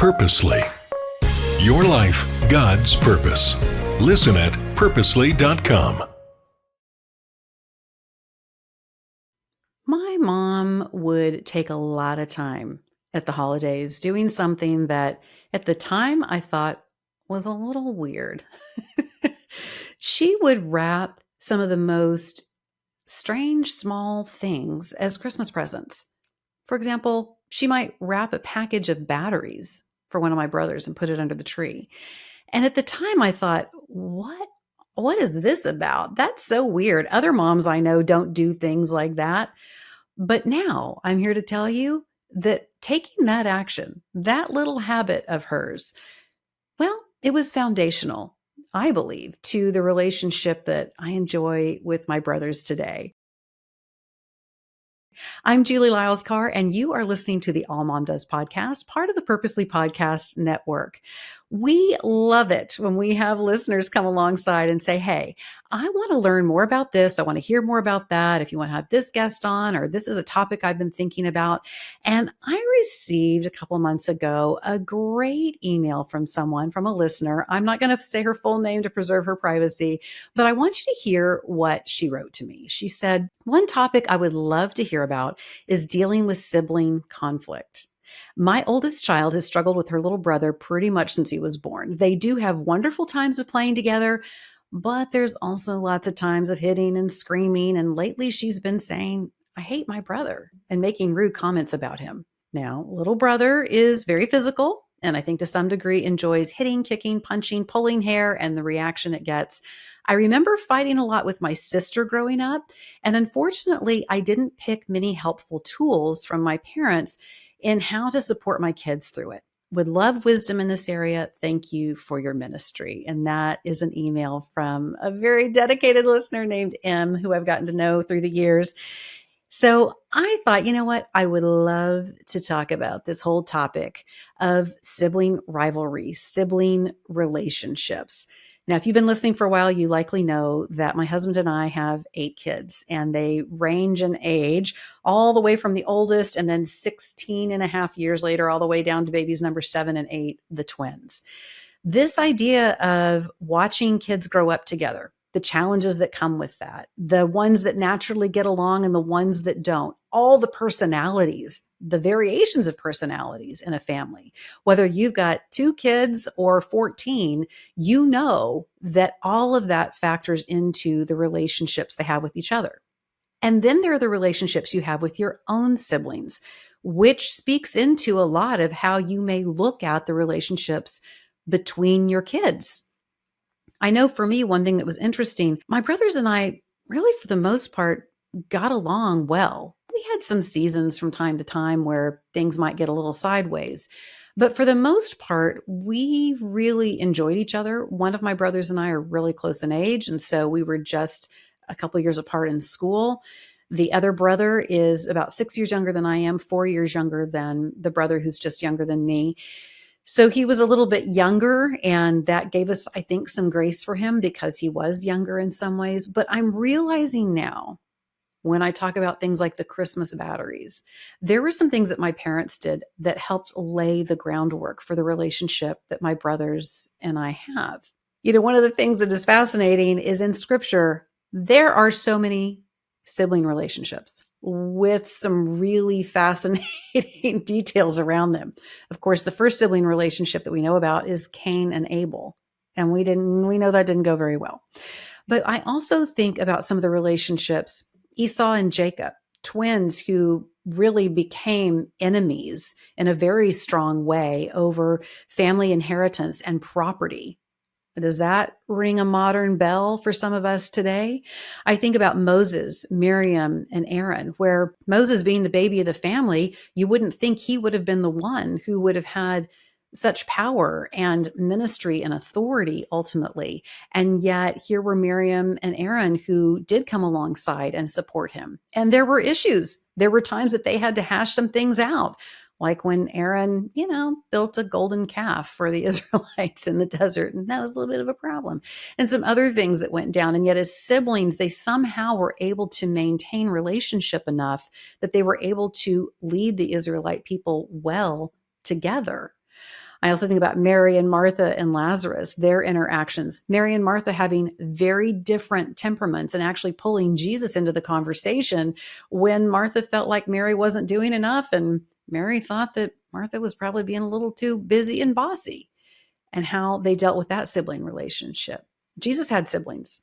Purposely. Your life, God's purpose. Listen at purposely.com. My mom would take a lot of time at the holidays doing something that at the time I thought was a little weird. She would wrap some of the most strange small things as Christmas presents. For example, she might wrap a package of batteries for one of my brothers and put it under the tree. And at the time I thought, what is this about? That's so weird. Other moms I know don't do things like that. But now I'm here to tell you that taking that action, that little habit of hers, well, it was foundational, I believe, to the relationship that I enjoy with my brothers today. I'm Julie Lyles Carr, and you are listening to the AllMomDoes podcast, part of the Purposely Podcast Network. We love it when we have listeners come alongside and say, hey, I want to learn more about this. I want to hear more about that. If you want to have this guest on, or this is a topic I've been thinking about. And I received a couple months ago a great email from someone, from a listener. I'm not going to say her full name to preserve her privacy, but I want you to hear what she wrote to me. She said, one topic I would love to hear about is dealing with sibling conflict. My oldest child has struggled with her little brother pretty much since he was born. They do have wonderful times of playing together, but there's also lots of times of hitting and screaming. And lately she's been saying, I hate my brother, and making rude comments about him. Now, little brother is very physical, and I think to some degree enjoys hitting, kicking, punching, pulling hair, and the reaction it gets. I remember fighting a lot with my sister growing up, and unfortunately, I didn't pick many helpful tools from my parents in how to support my kids through it. Would love wisdom in this area. Thank you for your ministry. And that is an email from a very dedicated listener named M, who I've gotten to know through the years. So I thought, you know what? I would love to talk about this whole topic of sibling rivalry, sibling relationships. Now, if you've been listening for a while, you likely know that my husband and I have 8 kids, and they range in age all the way from the oldest, and then 16 and a half years later, all the way down to babies number 7 and 8, the twins. This idea of watching kids grow up together, the challenges that come with that, the ones that naturally get along and the ones that don't, all the personalities, the variations of personalities in a family. Whether you've got 2 kids or 14, you know that all of that factors into the relationships they have with each other. And then there are the relationships you have with your own siblings, which speaks into a lot of how you may look at the relationships between your kids. I know for me, one thing that was interesting, my brothers and I really, for the most part, got along well. We had some seasons from time to time where things might get a little sideways. But for the most part, we really enjoyed each other. One of my brothers and I are really close in age, and so we were just a couple years apart in school. The other brother is about 6 years younger than I am, 4 years younger than the brother who's just younger than me. So he was a little bit younger, and that gave us, I think, some grace for him because he was younger in some ways. But I'm realizing now, when I talk about things like the Christmas batteries, there were some things that my parents did that helped lay the groundwork for the relationship that my brothers and I have. You know, one of the things that is fascinating is in scripture, there are so many sibling relationships with some really fascinating details around them. Of course, the first sibling relationship that we know about is Cain and Abel. And we know that didn't go very well. But I also think about some of the relationships, Esau and Jacob, twins who really became enemies in a very strong way over family inheritance and property. Does that ring a modern bell for some of us today? I think about Moses, Miriam, and Aaron, where Moses being the baby of the family, you wouldn't think he would have been the one who would have had such power and ministry and authority ultimately. And yet here were Miriam and Aaron who did come alongside and support him. And there were issues. There were times that they had to hash some things out. Like when Aaron, built a golden calf for the Israelites in the desert, and that was a little bit of a problem. And some other things that went down. And yet as siblings, they somehow were able to maintain relationship enough that they were able to lead the Israelite people well together. I also think about Mary and Martha and Lazarus, their interactions. Mary and Martha having very different temperaments and actually pulling Jesus into the conversation when Martha felt like Mary wasn't doing enough. And Mary thought that Martha was probably being a little too busy and bossy, and how they dealt with that sibling relationship. Jesus had siblings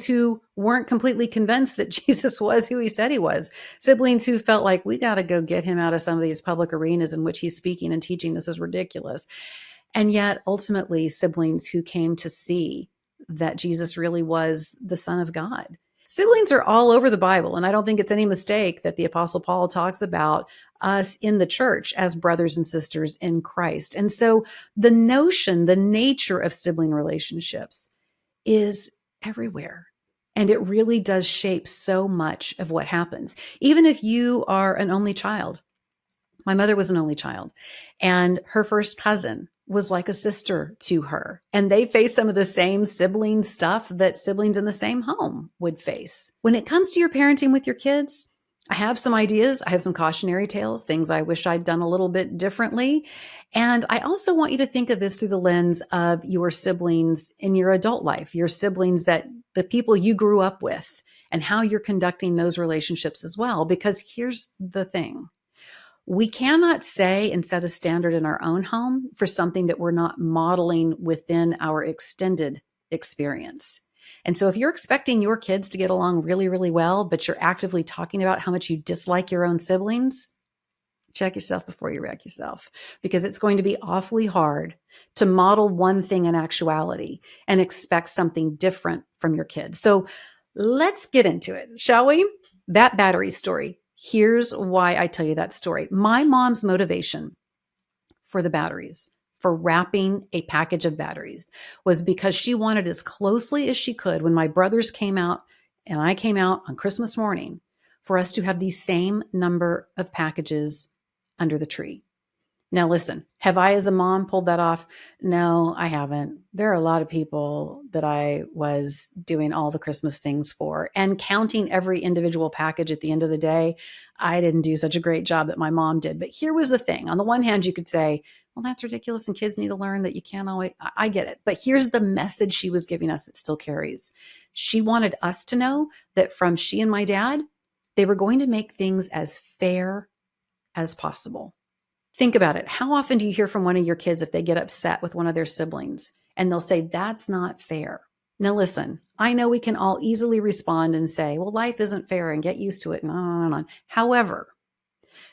who weren't completely convinced that Jesus was who he said he was, siblings who felt like, we got to go get him out of some of these public arenas in which he's speaking and teaching. This is ridiculous. And yet ultimately siblings who came to see that Jesus really was the Son of God. Siblings are all over the Bible, and I don't think it's any mistake that the Apostle Paul talks about us in the church as brothers and sisters in Christ. And so the notion, the nature of sibling relationships is everywhere. And it really does shape so much of what happens. Even if you are an only child, my mother was an only child, and her first cousin was like a sister to her. And they faced some of the same sibling stuff that siblings in the same home would face. When it comes to your parenting with your kids, I have some ideas. I have some cautionary tales, things I wish I'd done a little bit differently. And I also want you to think of this through the lens of your siblings in your adult life, your siblings, that the people you grew up with, and how you're conducting those relationships as well. Because here's the thing. We cannot say and set a standard in our own home for something that we're not modeling within our extended experience. And so if you're expecting your kids to get along really, really well, but you're actively talking about how much you dislike your own siblings, check yourself before you wreck yourself, because it's going to be awfully hard to model one thing in actuality and expect something different from your kids. So let's get into it, shall we? That battery story. Here's why I tell you that story. My mom's motivation for the batteries, for wrapping a package of batteries, was because she wanted as closely as she could when my brothers came out and I came out on Christmas morning for us to have the same number of packages under the tree. Now, listen, have I as a mom pulled that off? No, I haven't. There are a lot of people that I was doing all the Christmas things for, and counting every individual package at the end of the day, I didn't do such a great job that my mom did. But here was the thing. On the one hand, you could say, well, that's ridiculous, and kids need to learn that you can't always, I get it. But here's the message she was giving us that still carries. She wanted us to know that from she and my dad, they were going to make things as fair as possible. Think about it. How often do you hear from one of your kids if they get upset with one of their siblings and they'll say, that's not fair? Now, listen, I know we can all easily respond and say, well, life isn't fair, and get used to it, and on and on. However,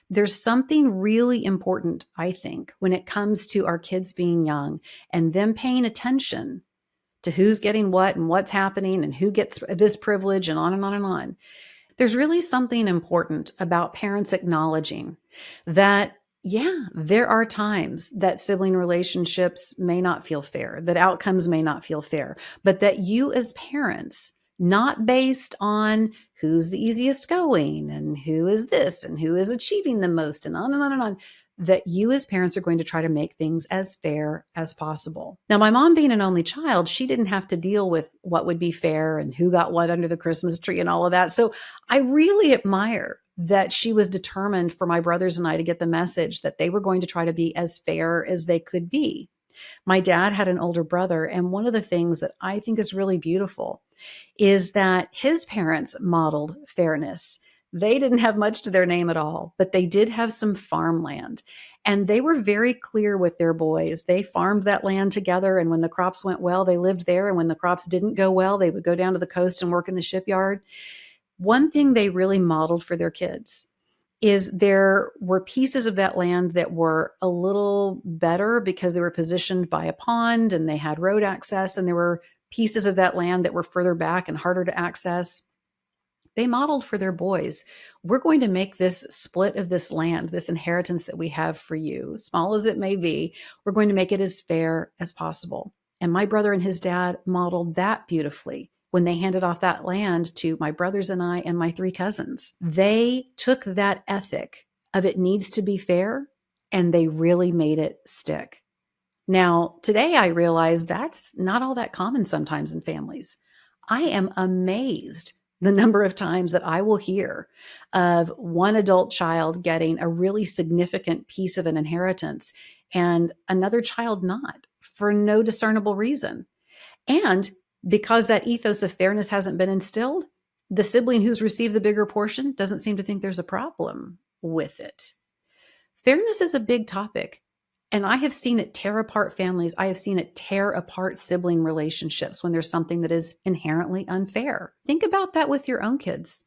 there's something really important, I think, when it comes to our kids being young and them paying attention to who's getting what and what's happening and who gets this privilege and on and on and on. There's really something important about parents acknowledging that, yeah, there are times that sibling relationships may not feel fair, that outcomes may not feel fair, but that you as parents, not based on who's the easiest going and who is this and who is achieving the most and on and on and on, that you as parents are going to try to make things as fair as possible. Now, my mom being an only child, she didn't have to deal with what would be fair and who got what under the Christmas tree and all of that. So I really admire that she was determined for my brothers and I to get the message that they were going to try to be as fair as they could be. My dad had an older brother, and one of the things that I think is really beautiful is that his parents modeled fairness. They didn't have much to their name at all, but they did have some farmland. And they were very clear with their boys. They farmed that land together, and when the crops went well, they lived there. And when the crops didn't go well, they would go down to the coast and work in the shipyard. One thing they really modeled for their kids is there were pieces of that land that were a little better because they were positioned by a pond and they had road access, and there were pieces of that land that were further back and harder to access. They modeled for their boys, we're going to make this split of this land, this inheritance that we have for you, small as it may be, we're going to make it as fair as possible. And my brother and his dad modeled that beautifully when they handed off that land to my brothers and I and my 3 cousins. They took that ethic of it needs to be fair, and they really made it stick. Now, today I realize that's not all that common sometimes in families. I am amazed the number of times that I will hear of one adult child getting a really significant piece of an inheritance and another child not, for no discernible reason. And because that ethos of fairness hasn't been instilled, the sibling who's received the bigger portion doesn't seem to think there's a problem with it. Fairness is a big topic. And I have seen it tear apart families. I have seen it tear apart sibling relationships when there's something that is inherently unfair. Think about that with your own kids.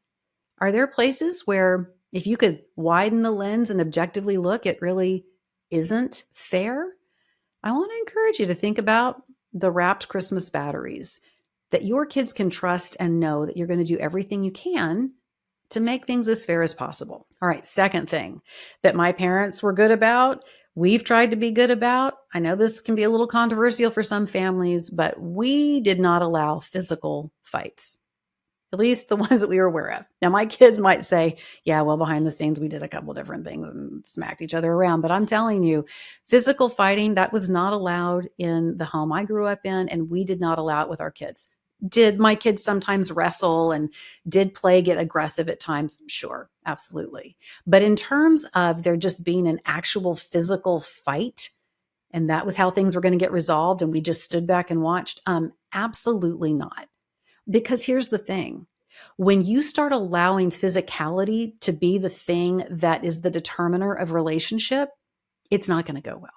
Are there places where if you could widen the lens and objectively look, it really isn't fair? I want to encourage you to think about the wrapped Christmas batteries, that your kids can trust and know that you're going to do everything you can to make things as fair as possible. All right, second thing that my parents were good about, we've tried to be good about. I know this can be a little controversial for some families, but we did not allow physical fights, at least the ones that we were aware of. Now, my kids might say, yeah, well, behind the scenes, we did a couple different things and smacked each other around. But I'm telling you, physical fighting, that was not allowed in the home I grew up in, and we did not allow it with our kids. Did my kids sometimes wrestle and did play get aggressive at times? Sure, absolutely. But in terms of there just being an actual physical fight, and that was how things were going to get resolved, and we just stood back and watched, absolutely not. Because here's the thing. When you start allowing physicality to be the thing that is the determiner of relationship, it's not going to go well.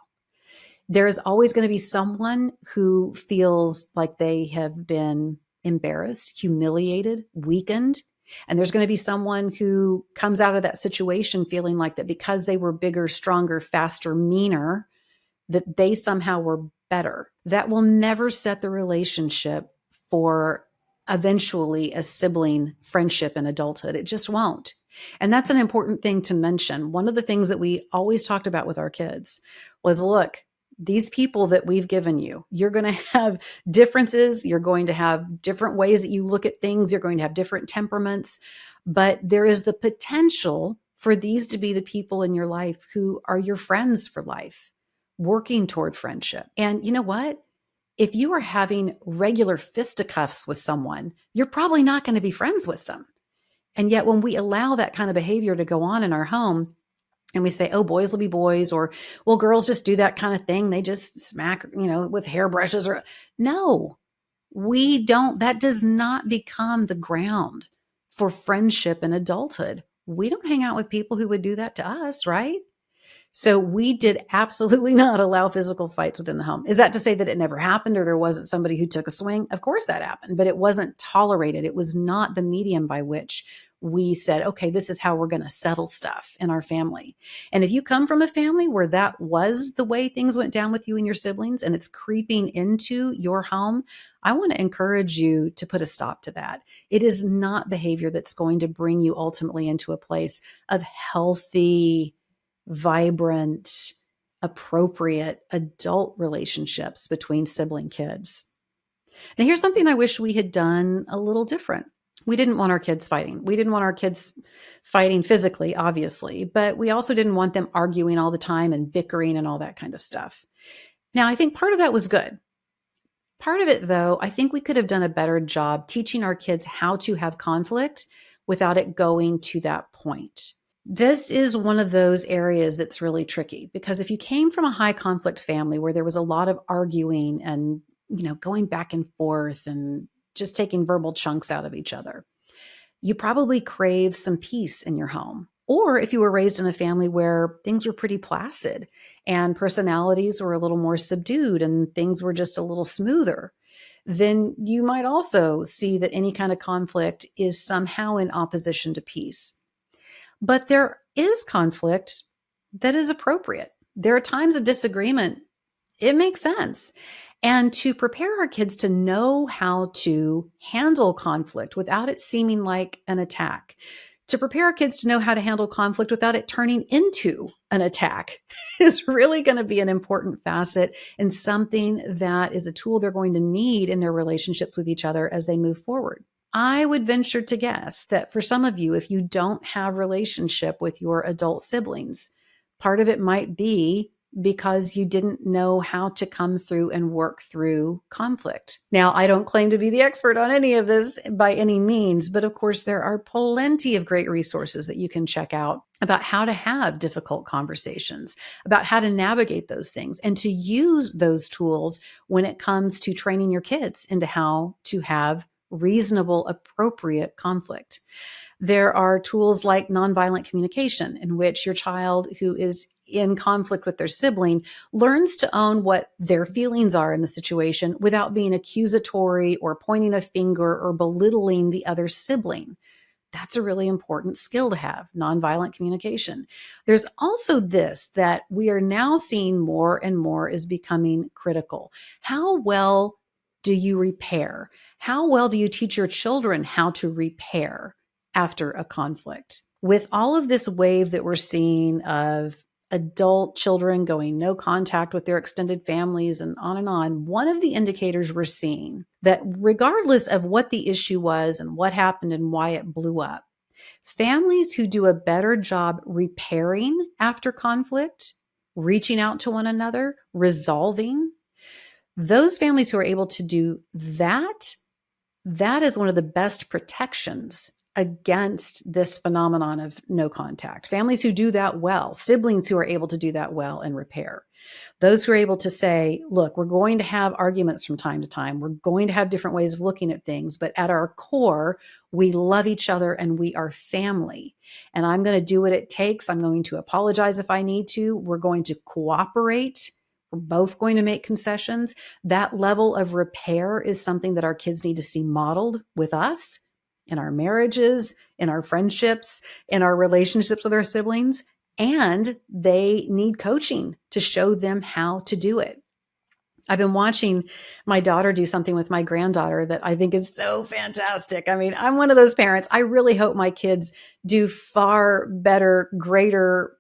There is always going to be someone who feels like they have been embarrassed, humiliated, weakened. And there's going to be someone who comes out of that situation feeling like that because they were bigger, stronger, faster, meaner, that they somehow were better. That will never set the relationship for eventually a sibling friendship in adulthood. It just won't. And that's an important thing to mention. One of the things that we always talked about with our kids was, look, these people that we've given you, you're going to have differences. You're going to have different ways that you look at things. You're going to have different temperaments. But there is the potential for these to be the people in your life who are your friends for life, working toward friendship. And you know what? If you are having regular fisticuffs with someone, you're probably not going to be friends with them. And yet when we allow that kind of behavior to go on in our home, and we say, oh, boys will be boys, or, well, girls just do that kind of thing. They just smack, with hairbrushes, or no, we don't. That does not become the ground for friendship in adulthood. We don't hang out with people who would do that to us, right? So we did absolutely not allow physical fights within the home. Is that to say that it never happened or there wasn't somebody who took a swing? Of course that happened, but it wasn't tolerated. It was not the medium by which we said, okay, this is how we're going to settle stuff in our family. And if you come from a family where that was the way things went down with you and your siblings and it's creeping into your home, I want to encourage you to put a stop to that. It is not behavior that's going to bring you ultimately into a place of healthy, vibrant, appropriate adult relationships between sibling kids. Now, here's something I wish we had done a little different. We didn't want our kids fighting. We didn't want our kids fighting physically, obviously, but we also didn't want them arguing all the time and bickering and all that kind of stuff. Now, I think part of that was good. Part of it, though, I think we could have done a better job teaching our kids how to have conflict without it going to that point. This is one of those areas that's really tricky because if you came from a high conflict family where there was a lot of arguing and, going back and forth and just taking verbal chunks out of each other, you probably crave some peace in your home. Or if you were raised in a family where things were pretty placid and personalities were a little more subdued and things were just a little smoother, then you might also see that any kind of conflict is somehow in opposition to peace. But there is conflict that is appropriate. There are times of disagreement. It makes sense. And to prepare our kids to know how to handle conflict without it seeming like an attack, to prepare our kids to know how to handle conflict without it turning into an attack is really going to be an important facet and something that is a tool they're going to need in their relationships with each other as they move forward. I would venture to guess that for some of you, if you don't have relationship with your adult siblings, part of it might be because you didn't know how to come through and work through conflict. Now, I don't claim to be the expert on any of this by any means, but of course, there are plenty of great resources that you can check out about how to have difficult conversations, about how to navigate those things, and to use those tools when it comes to training your kids into how to have reasonable, appropriate conflict. There are tools like nonviolent communication, in which your child who is in conflict with their sibling learns to own what their feelings are in the situation without being accusatory or pointing a finger or belittling the other sibling. That's a really important skill to have, nonviolent communication. There's also this that we are now seeing more and more is becoming critical. How well do you repair? How well do you teach your children how to repair after a conflict? With all of this wave that we're seeing of adult children going no contact with their extended families and on, one of the indicators we're seeing that regardless of what the issue was and what happened and why it blew up, families who do a better job repairing after conflict, reaching out to one another, resolving, those families who are able to do that, that is one of the best protections against this phenomenon of no contact. Families who do that well, siblings who are able to do that well and repair. Those who are able to say, look, we're going to have arguments from time to time. We're going to have different ways of looking at things, but at our core, we love each other and we are family. And I'm going to do what it takes. I'm going to apologize if I need to. We're going to cooperate. We're both going to make concessions. That level of repair is something that our kids need to see modeled with us in our marriages, in our friendships, in our relationships with our siblings. And they need coaching to show them how to do it. I've been watching my daughter do something with my granddaughter that I think is so fantastic. I mean, I'm one of those parents. I really hope my kids do far better, greater,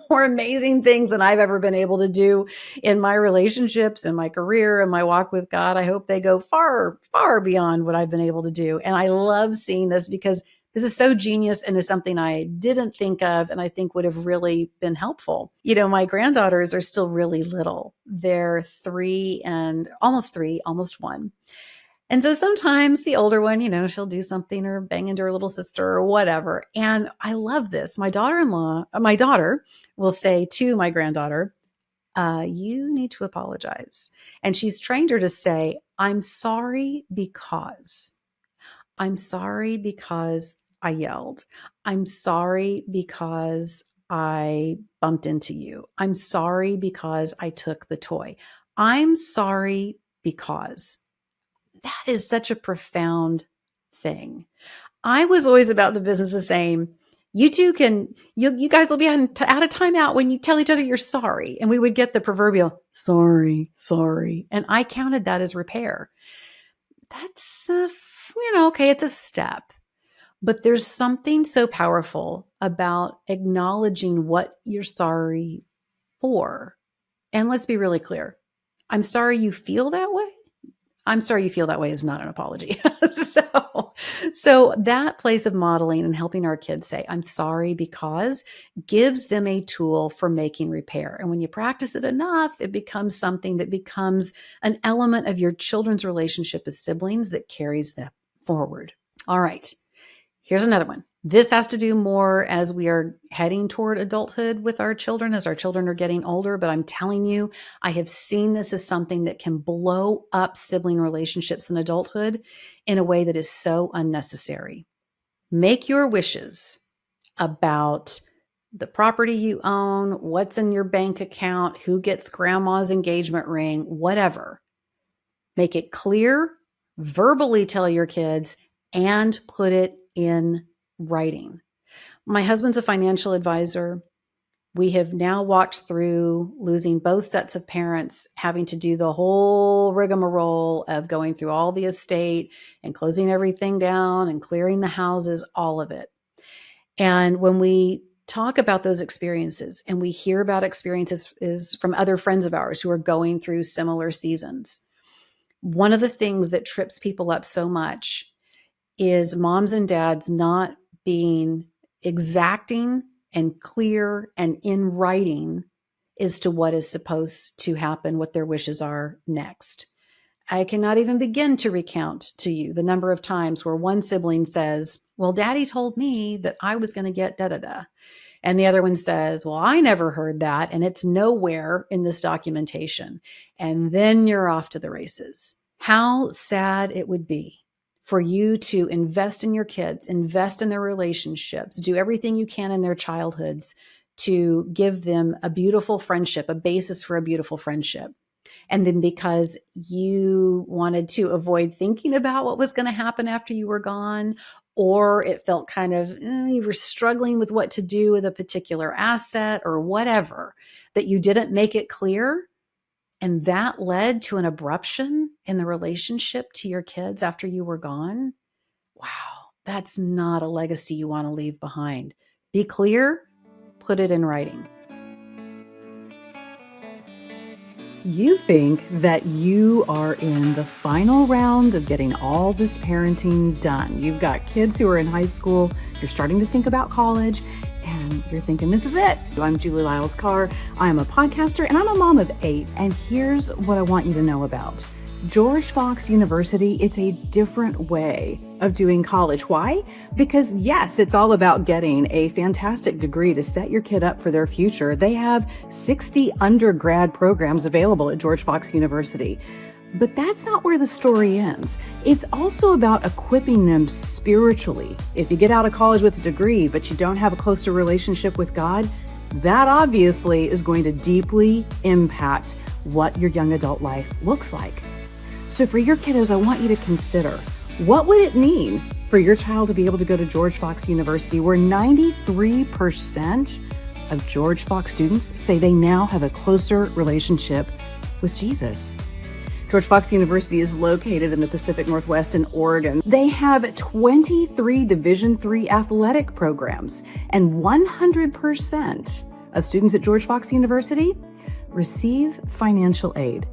more amazing things than I've ever been able to do in my relationships and my career and my walk with God. I hope they go far, far beyond what I've been able to do. And I love seeing this because this is so genius and is something I didn't think of and I think would have really been helpful. You know, my granddaughters are still really little. They're 3 and almost 3, almost 1. And so sometimes the older one, you know, she'll do something or bang into her little sister or whatever. And I love this. My daughter will say to my granddaughter, you need to apologize. And she's trained her to say, I'm sorry because I yelled. I'm sorry because I bumped into you. I'm sorry because I took the toy. I'm sorry because. That is such a profound thing. I was always about the business of saying, you two you guys will be out of timeout when you tell each other you're sorry. And we would get the proverbial, sorry. And I counted that as repair. That's, okay, it's a step. But there's something so powerful about acknowledging what you're sorry for. And let's be really clear. I'm sorry you feel that way. I'm sorry you feel that way is not an apology. So that place of modeling and helping our kids say, I'm sorry because gives them a tool for making repair. And when you practice it enough, it becomes something that becomes an element of your children's relationship as siblings that carries them forward. All right. Here's another one. This has to do more as we are heading toward adulthood with our children, as our children are getting older. But I'm telling you, I have seen this as something that can blow up sibling relationships in adulthood in a way that is so unnecessary. Make your wishes about the property you own, what's in your bank account, who gets grandma's engagement ring, whatever. Make it clear, verbally tell your kids, and put it in writing. My husband's a financial advisor. We have now walked through losing both sets of parents, having to do the whole rigmarole of going through all the estate and closing everything down and clearing the houses, all of it. And when we talk about those experiences and we hear about experiences from other friends of ours who are going through similar seasons, one of the things that trips people up so much is moms and dads not being exacting and clear and in writing as to what is supposed to happen, what their wishes are next. I cannot even begin to recount to you the number of times where one sibling says, well, daddy told me that I was going to get da da da. And the other one says, well, I never heard that. And it's nowhere in this documentation. And then you're off to the races. How sad it would be for you to invest in your kids, invest in their relationships, do everything you can in their childhoods to give them a beautiful friendship, a basis for a beautiful friendship. And then because you wanted to avoid thinking about what was going to happen after you were gone, or it felt kind of, you were struggling with what to do with a particular asset or whatever, that you didn't make it clear. And that led to an abruption in the relationship to your kids after you were gone. Wow, that's not a legacy you want to leave behind. Be clear, put it in writing. You think that you are in the final round of getting all this parenting done. You've got kids who are in high school, you're starting to think about college, and you're thinking, this is it. I'm Julie Lyles Carr. I'm a podcaster and I'm a mom of 8. And here's what I want you to know about George Fox University. It's a different way of doing college. Why? Because yes, it's all about getting a fantastic degree to set your kid up for their future. They have 60 undergrad programs available at George Fox University. But that's not where the story ends. It's also about equipping them spiritually. If you get out of college with a degree, but you don't have a closer relationship with God, that obviously is going to deeply impact what your young adult life looks like. So for your kiddos, I want you to consider, what would it mean for your child to be able to go to George Fox University, where 93% of George Fox students say they now have a closer relationship with Jesus? George Fox University is located in the Pacific Northwest in Oregon. They have 23 Division III athletic programs, and 100% of students at George Fox University receive financial aid.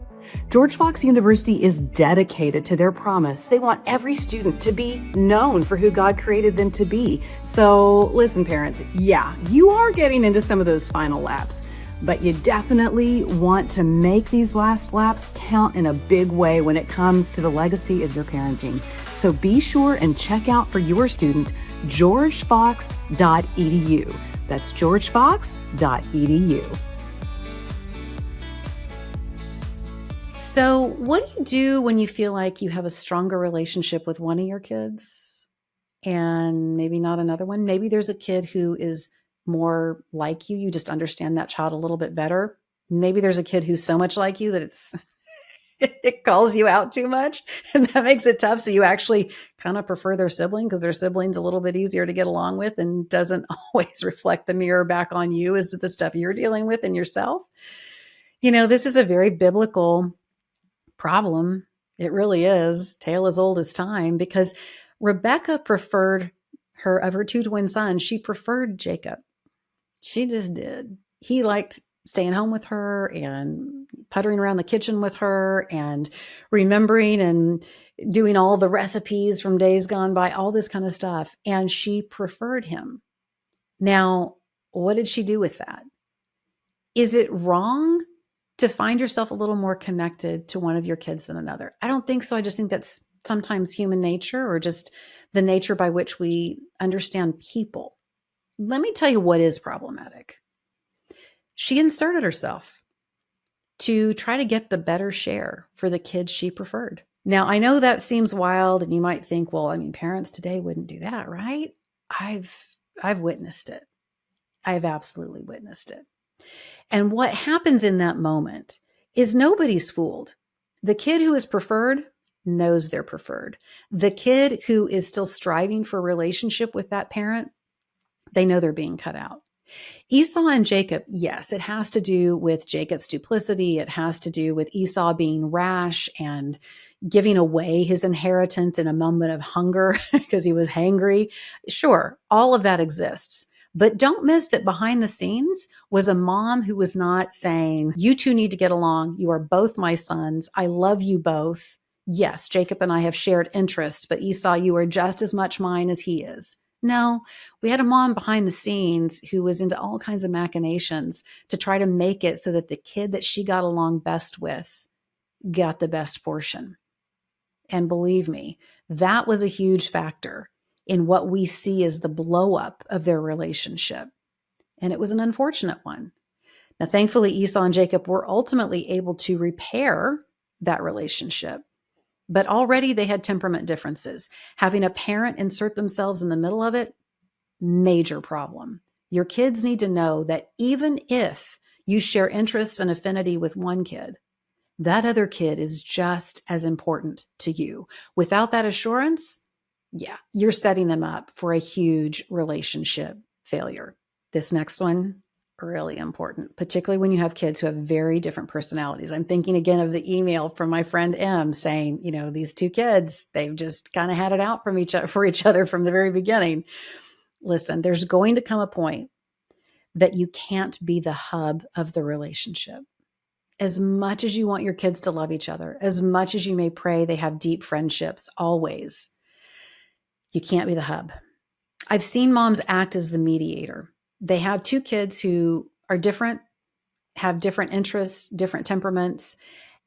George Fox University is dedicated to their promise. They want every student to be known for who God created them to be. So listen, parents, yeah, you are getting into some of those final laps, but you definitely want to make these last laps count in a big way when it comes to the legacy of your parenting. So be sure and check out for your student, georgefox.edu. That's georgefox.edu. So what do you do when you feel like you have a stronger relationship with one of your kids and maybe not another one? Maybe there's a kid who is more like you. You just understand that child a little bit better. Maybe there's a kid who's so much like you that it calls you out too much, and that makes it tough. So you actually kind of prefer their sibling because their sibling's a little bit easier to get along with and doesn't always reflect the mirror back on you as to the stuff you're dealing with in yourself. You know, this is a very biblical problem. It really is. Tale as old as time, because Rebecca preferred of her 2 twin sons, she preferred Jacob. She just did. He liked staying home with her and puttering around the kitchen with her and remembering and doing all the recipes from days gone by, all this kind of stuff. And she preferred him. Now, what did she do with that? Is it wrong to find yourself a little more connected to one of your kids than another? I don't think so. I just think that's sometimes human nature, or just the nature by which we understand people. Let me tell you what is problematic. She inserted herself to try to get the better share for the kids she preferred. Now, I know that seems wild, and you might think, well, I mean, parents today wouldn't do that, right? I've witnessed it. I've absolutely witnessed it. And what happens in that moment is nobody's fooled. The kid who is preferred knows they're preferred. The kid who is still striving for a relationship with that parent, they know they're being cut out. Esau and Jacob, yes, it has to do with Jacob's duplicity. It has to do with Esau being rash and giving away his inheritance in a moment of hunger because he was hangry. Sure, all of that exists. But don't miss that behind the scenes was a mom who was not saying, you two need to get along. You are both my sons. I love you both. Yes, Jacob and I have shared interests, but Esau, you are just as much mine as he is. No, we had a mom behind the scenes who was into all kinds of machinations to try to make it so that the kid that she got along best with got the best portion. And believe me, that was a huge factor in what we see as the blow up of their relationship. And it was an unfortunate one. Now, thankfully, Esau and Jacob were ultimately able to repair that relationship. But already they had temperament differences. Having a parent insert themselves in the middle of it, major problem. Your kids need to know that even if you share interests and affinity with one kid, that other kid is just as important to you. Without that assurance, yeah, you're setting them up for a huge relationship failure. This next one, really important, particularly when you have kids who have very different personalities. I'm thinking again of the email from my friend M saying, these two kids, they've just kind of had it out for each other from the very beginning. Listen, there's going to come a point that you can't be the hub of the relationship. As much as you want your kids to love each other, as much as you may pray they have deep friendships, always, you can't be the hub. I've seen moms act as the mediator. They have two kids who are different, have different interests, different temperaments,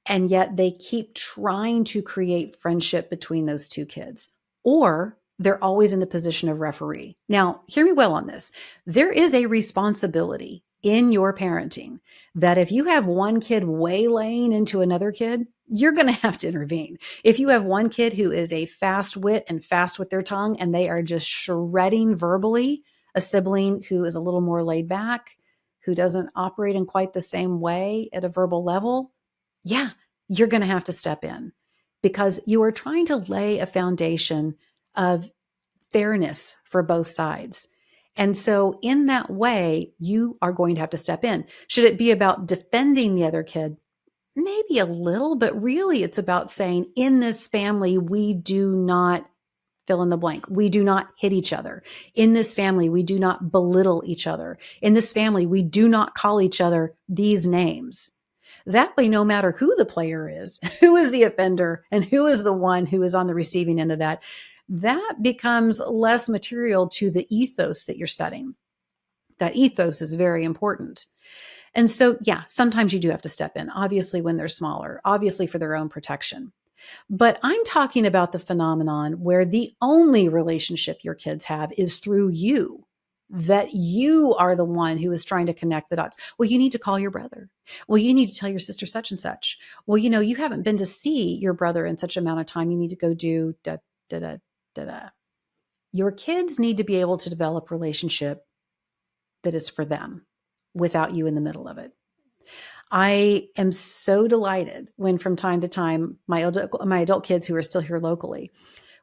and yet they keep trying to create friendship between those two kids. Or they're always in the position of referee. Now, hear me well on this. There is a responsibility in your parenting that if you have one kid waylaying into another kid, you're going to have to intervene. If you have one kid who is a fast wit and fast with their tongue and they are just shredding verbally, a sibling who is a little more laid back, who doesn't operate in quite the same way at a verbal level, yeah, you're going to have to step in because you are trying to lay a foundation of fairness for both sides. And so in that way, you are going to have to step in. Should it be about defending the other kid? Maybe a little, but really it's about saying in this family, we do not fill in the blank. We do not hit each other. In this family, we do not belittle each other. In this family, we do not call each other these names. That way, no matter who the player is, who is the offender, and who is the one who is on the receiving end of that, that becomes less material to the ethos that you're setting. That ethos is very important. And so, yeah, sometimes you do have to step in, obviously when they're smaller, obviously for their own protection. But I'm talking about the phenomenon where the only relationship your kids have is through you, that you are the one who is trying to connect the dots. Well, you need to call your brother. Well, you need to tell your sister such and such. Well, you haven't been to see your brother in such amount of time. You need to go do da, da, da, da, da. Your kids need to be able to develop a relationship that is for them without you in the middle of it. I am so delighted when from time to time, my adult kids who are still here locally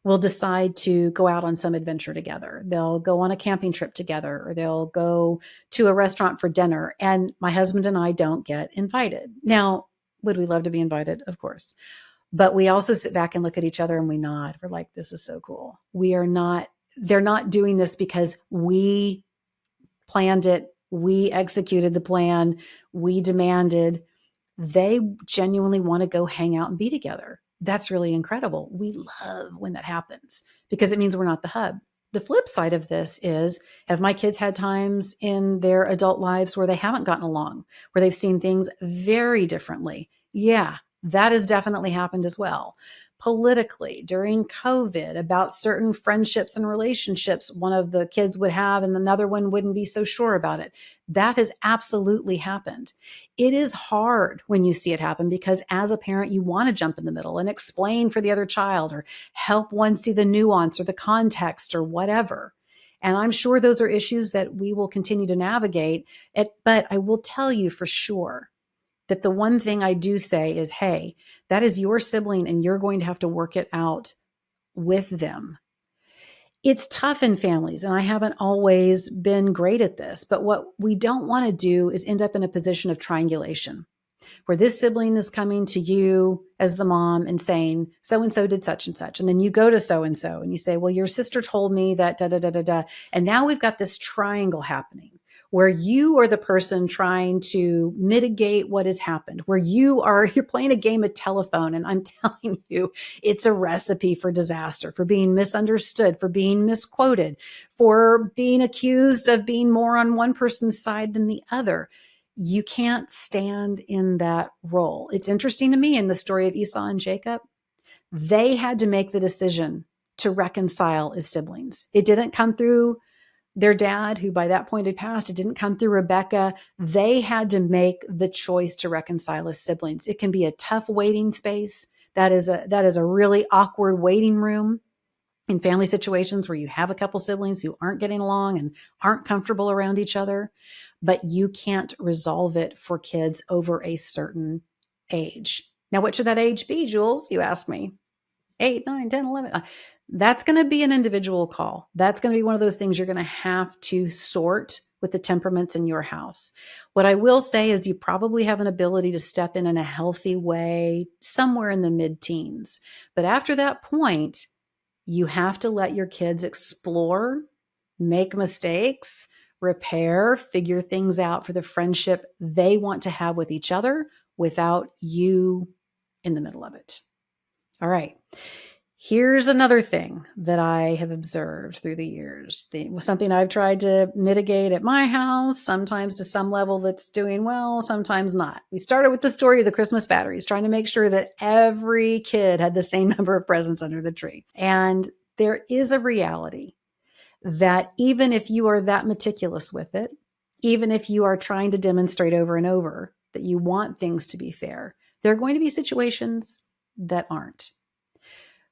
will decide to go out on some adventure together. They'll go on a camping trip together, or they'll go to a restaurant for dinner. And my husband and I don't get invited. Now, would we love to be invited? Of course. But we also sit back and look at each other and we nod. We're like, this is so cool. They're not doing this because we planned it. We executed the plan. We demanded. They genuinely want to go hang out and be together. That's really incredible. We love when that happens because it means we're not the hub. The flip side of this is, have my kids had times in their adult lives where they haven't gotten along, where they've seen things very differently? Yeah, that has definitely happened as well. Politically, during COVID, about certain friendships and relationships one of the kids would have and another one wouldn't be so sure about it. That has absolutely happened. It is hard when you see it happen because as a parent, you want to jump in the middle and explain for the other child or help one see the nuance or the context or whatever. And I'm sure those are issues that we will continue to navigate. But I will tell you for sure that the one thing I do say is, hey, that is your sibling and you're going to have to work it out with them. It's tough in families, and I haven't always been great at this, but what we don't want to do is end up in a position of triangulation, where this sibling is coming to you as the mom and saying, so-and-so did such and such. And then you go to so-and-so and you say, well, your sister told me that da-da-da-da-da. And now we've got this triangle happening where you are the person trying to mitigate what has happened, where you're playing a game of telephone. And I'm telling you, it's a recipe for disaster, for being misunderstood, for being misquoted, for being accused of being more on one person's side than the other. You can't stand in that role. It's interesting to me in the story of Esau and Jacob, they had to make the decision to reconcile as siblings. It didn't come through their dad, who by that point had passed. It didn't come through Rebecca. They had to make the choice to reconcile as siblings. It can be a tough waiting space. That is a really awkward waiting room in family situations where you have a couple siblings who aren't getting along and aren't comfortable around each other, but you can't resolve it for kids over a certain age. Now, what should that age be, Jules? You ask me. 8, 9, 10, 11. That's going to be an individual call. That's going to be one of those things you're going to have to sort with the temperaments in your house. What I will say is you probably have an ability to step in a healthy way somewhere in the mid-teens. But after that point, you have to let your kids explore, make mistakes, repair, figure things out for the friendship they want to have with each other without you in the middle of it. All right. Here's another thing that I have observed through the years. Something I've tried to mitigate at my house, sometimes to some level that's doing well, sometimes not. We started with the story of the Christmas batteries, trying to make sure that every kid had the same number of presents under the tree. And there is a reality that even if you are that meticulous with it, even if you are trying to demonstrate over and over that you want things to be fair, there are going to be situations that aren't.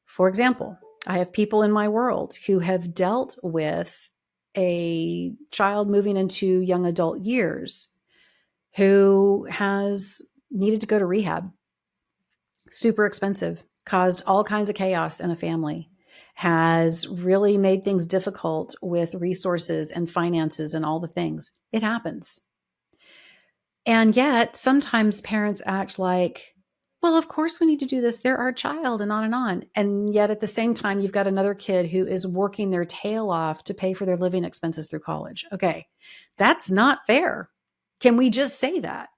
For example, I have people in my world who have dealt with a child moving into young adult years who has needed to go to rehab. Super expensive, caused all kinds of chaos in a family, has really made things difficult with resources and finances and all the things. It happens. And yet sometimes parents act like, well, of course we need to do this. They're our child, and on and on. And yet at the same time, you've got another kid who is working their tail off to pay for their living expenses through college. Okay, that's not fair. Can we just say that?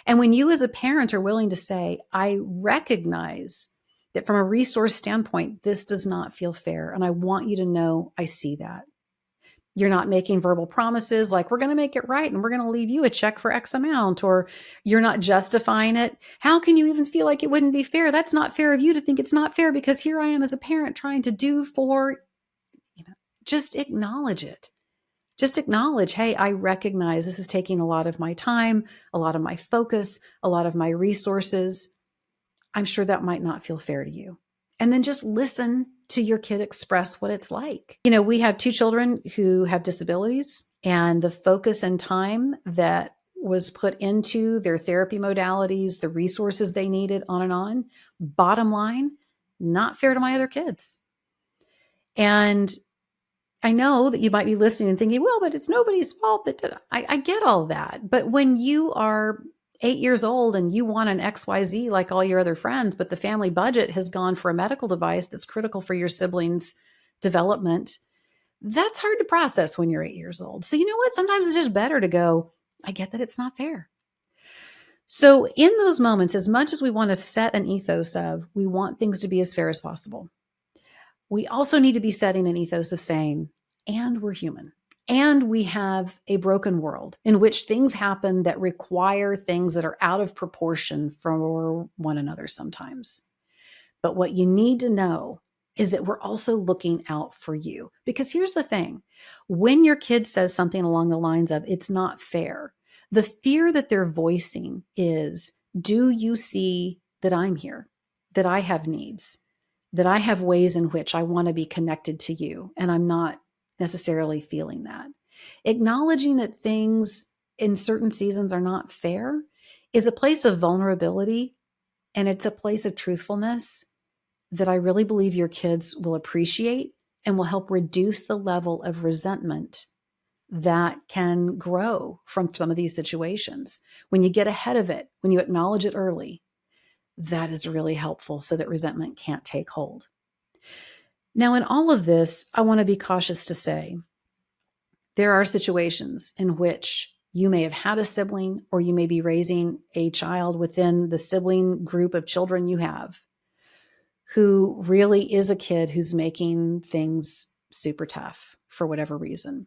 And when you as a parent are willing to say, I recognize that from a resource standpoint, this does not feel fair. And I want you to know I see that. You're not making verbal promises like we're going to make it right and we're going to leave you a check for X amount, or you're not justifying it. How can you even feel like it wouldn't be fair? That's not fair of you to think it's not fair, because here I am as a parent trying to do for, just acknowledge it. Just acknowledge, hey, I recognize this is taking a lot of my time, a lot of my focus, a lot of my resources. I'm sure that might not feel fair to you. And then just listen to your kid express what it's like. We have 2 children who have disabilities, and the focus and time that was put into their therapy modalities, the resources they needed, on and on. Bottom line, not fair to my other kids. And I know that you might be listening and thinking, well, but it's nobody's fault. I get all that. But when you are 8 years old and you want an XYZ like all your other friends, but the family budget has gone for a medical device that's critical for your siblings' development, that's hard to process when you're 8 years old. So you know what? Sometimes it's just better to go, I get that it's not fair. So in those moments, as much as we want to set an ethos of, we want things to be as fair as possible, we also need to be setting an ethos of saying, and we're human. And we have a broken world in which things happen that require things that are out of proportion for one another sometimes. But what you need to know is that we're also looking out for you. Because here's the thing. When your kid says something along the lines of, it's not fair, the fear that they're voicing is, do you see that I'm here, that I have needs, that I have ways in which I want to be connected to you, and I'm not necessarily feeling that. Acknowledging that things in certain seasons are not fair is a place of vulnerability, and it's a place of truthfulness that I really believe your kids will appreciate and will help reduce the level of resentment that can grow from some of these situations. When you get ahead of it, when you acknowledge it early, that is really helpful so that resentment can't take hold. Now, in all of this, I want to be cautious to say there are situations in which You may have had a sibling, or you may be raising a child within the sibling group of children you have who really is a kid who's making things super tough for whatever reason.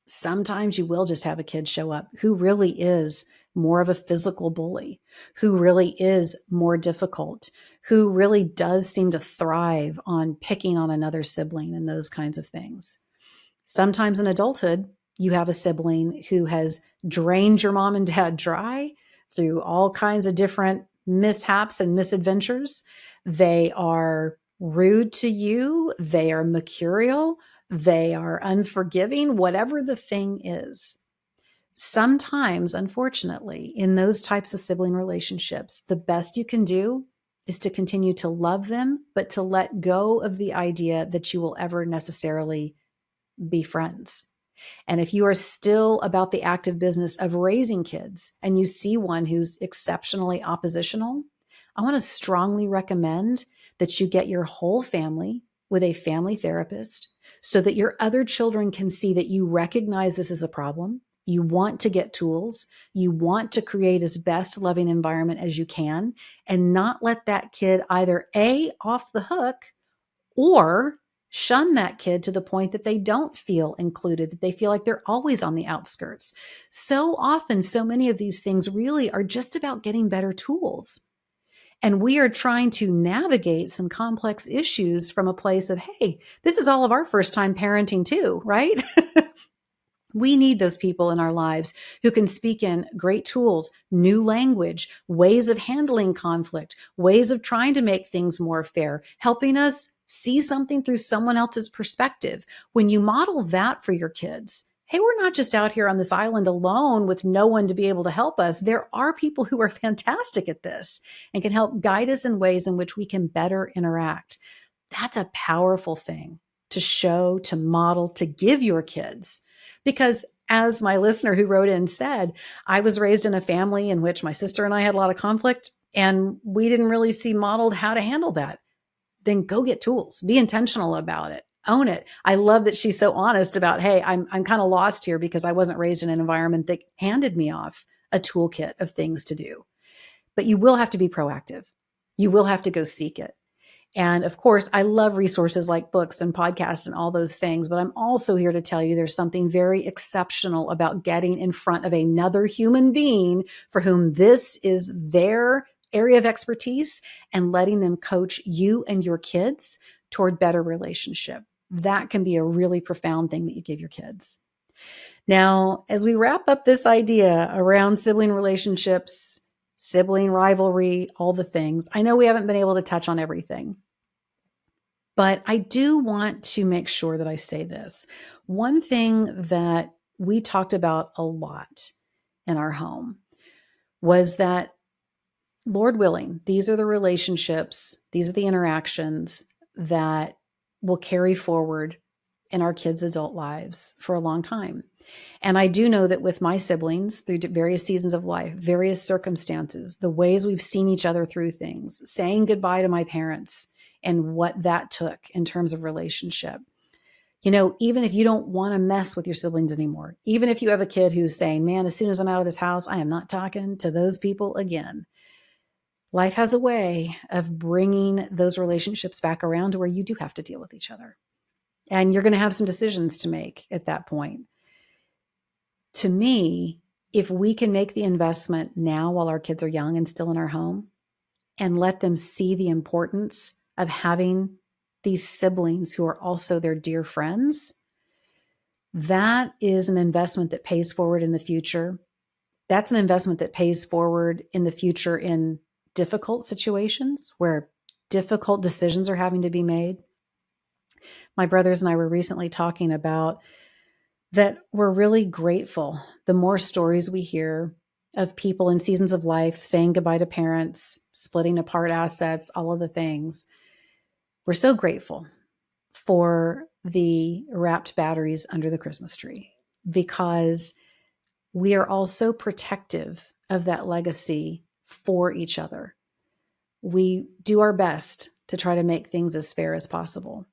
Sometimes you will just have a kid show up who really is more of a physical bully, who really is more difficult, who really does seem to thrive on picking on another sibling and those kinds of things. Sometimes in adulthood, you have a sibling who has drained your mom and dad dry through all kinds of different mishaps and misadventures. They are rude to you. They are mercurial. They are unforgiving, whatever the thing is. Sometimes, unfortunately, in those types of sibling relationships, the best you can do is to continue to love them, but to let go of the idea that you will ever necessarily be friends. And if you are still about the active business of raising kids and you see one who's exceptionally oppositional, I want to strongly recommend that you get your whole family with a family therapist so that your other children can see that you recognize this is a problem. You want to get tools. You want to create as best loving environment as you can and not let that kid either A, off the hook, or shun that kid to the point that they don't feel included, that they feel like they're always on the outskirts. So often, so many of these things really are just about getting better tools. And we are trying to navigate some complex issues from a place of, hey, this is all of our first time parenting too, right? We need those people in our lives who can speak in great tools, new language, ways of handling conflict, ways of trying to make things more fair, helping us see something through someone else's perspective. When you model that for your kids, hey, we're not just out here on this island alone with no one to be able to help us. There are people who are fantastic at this and can help guide us in ways in which we can better interact. That's a powerful thing to show, to model, to give your kids. Because as my listener who wrote in said, I was raised in a family in which my sister and I had a lot of conflict, and we didn't really see modeled how to handle that. Then go get tools. Be intentional about it. Own it. I love that she's so honest about, hey, I'm kind of lost here because I wasn't raised in an environment that handed me off a toolkit of things to do. But you will have to be proactive. You will have to go seek it. And of course, I love resources like books and podcasts and all those things, but I'm also here to tell you there's something very exceptional about getting in front of another human being for whom this is their area of expertise and letting them coach you and your kids toward better relationship. That can be a really profound thing that you give your kids. Now, as we wrap up this idea around sibling relationships, sibling rivalry, all the things, I know we haven't been able to touch on everything, but I do want to make sure that I say this. One thing that we talked about a lot in our home was that, Lord willing, these are the relationships, these are the interactions that will carry forward in our kids' adult lives for a long time. And I do know that with my siblings, through various seasons of life, various circumstances, the ways we've seen each other through things, saying goodbye to my parents and what that took in terms of relationship. You know, even if you don't want to mess with your siblings anymore, even if you have a kid who's saying, man, as soon as I'm out of this house, I am not talking to those people again. Life has a way of bringing those relationships back around to where you do have to deal with each other. And you're going to have some decisions to make at that point. To me, if we can make the investment now while our kids are young and still in our home and let them see the importance of having these siblings who are also their dear friends, that is an investment that pays forward in the future. That's an investment that pays forward in the future in difficult situations where difficult decisions are having to be made. My brothers and I were recently talking about that we're really grateful. The more stories we hear of people in seasons of life saying goodbye to parents, splitting apart assets, all of the things, we're so grateful for the wrapped batteries under the Christmas tree because we are all so protective of that legacy for each other. We do our best to try to make things as fair as possible.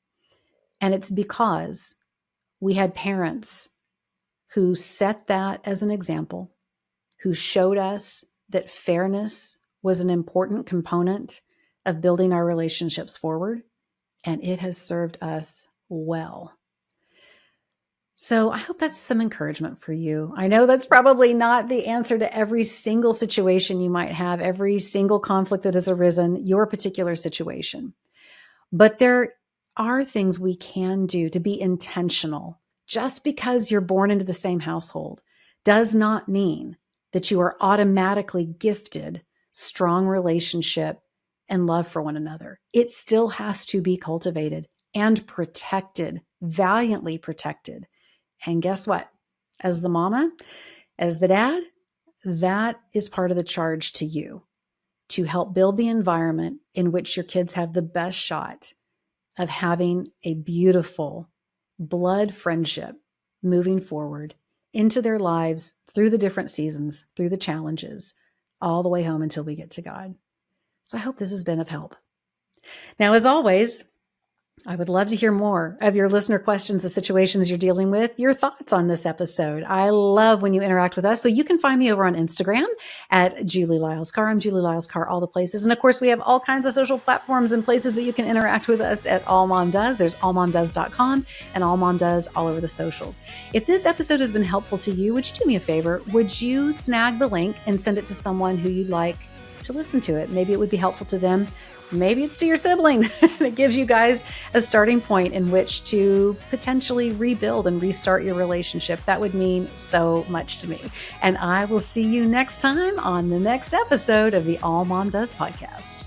And it's because we had parents who set that as an example, who showed us that fairness was an important component of building our relationships forward, and it has served us well. So I hope that's some encouragement for you. I know that's probably not the answer to every single situation you might have, every single conflict that has arisen, your particular situation. But there are things we can do to be intentional. Just because you're born into the same household does not mean that you are automatically gifted strong relationship and love for one another. It still has to be cultivated and protected, valiantly protected. And guess what? As the mama, as the dad, that is part of the charge to you to help build the environment in which your kids have the best shot of having a beautiful blood friendship moving forward into their lives through the different seasons, through the challenges, all the way home until we get to God. So I hope this has been of help. Now, as always, I would love to hear more of your listener questions, the situations you're dealing with, your thoughts on this episode. I love when you interact with us. So you can find me over on Instagram at Julie Lyles Carr. I'm Julie Lyles Carr, all the places. And of course, we have all kinds of social platforms and places that you can interact with us at AllMomDoes. There's AllMomDoes.com and AllMomDoes all over the socials. If this episode has been helpful to you, would you do me a favor? Would you snag the link and send it to someone who you'd like to listen to it? Maybe it would be helpful to them. Maybe it's to your sibling. It gives you guys a starting point in which to potentially rebuild and restart your relationship. That would mean so much to me. And I will see you next time on the next episode of the All Mom Does podcast.